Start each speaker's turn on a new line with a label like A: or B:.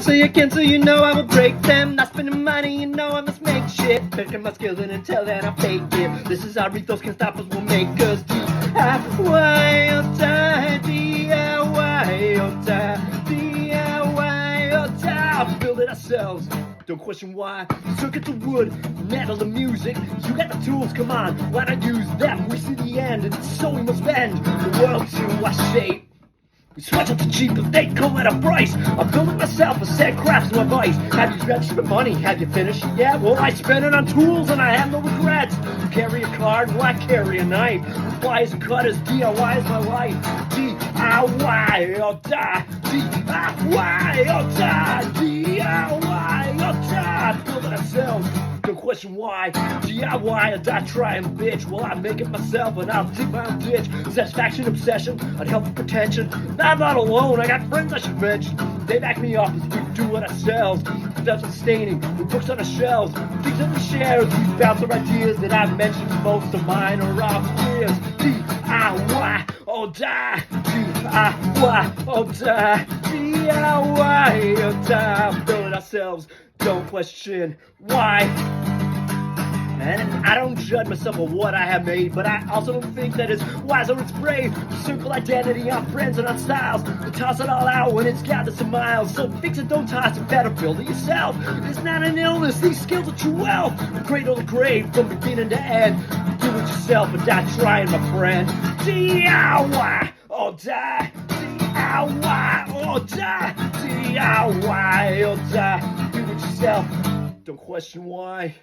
A: So you can, so you know I will break them. Not spending money, you know I must make shit. Picking my skills and until then I fake it. This is our ethos, can stop us, we'll make us DIY or die. DIY or die. DIY or die. Build it ourselves. Don't question why. Circuit the wood, metal the music. You got the tools, come on. Why not use them? We see the end, and so we must bend the world to our shape. We switch up the cheap, but they come at a price. I'm building myself a set crafts to my vice. Have you registered money? Have you finished it yet? Well, I spend it on tools and I have no regrets. You carry a card, well, I carry a knife. Flies and cutters, DIY is my life. DIY or die. DIY or die. DIY or die. Build it ourselves. Don't question why. DIY or die trying, bitch. Well, I make it myself and I'll dig my own ditch. Satisfaction, obsession, unhealthy pretension. I'm not alone, I got friends I should mention. They back me up as we do it ourselves. Without sustaining, with books on the shelves, things that we share as we bounce our ideas that I've mentioned. Most of mine are obvious. DIY or die. DIY or die. DIY or die. Build it ourselves. Don't question why. And I don't judge myself on what I have made, but I also don't think that it's wise or it's brave to circle identity on friends and on styles, to toss it all out when it's gathered some miles. So fix it, don't toss it, better build it yourself. It's not an illness, these skills are true wealth. From cradle to grave, from beginning to end. Do it yourself and die trying, my friend. DIY or die. DIY or die. DIY or die. Do it yourself, don't question why.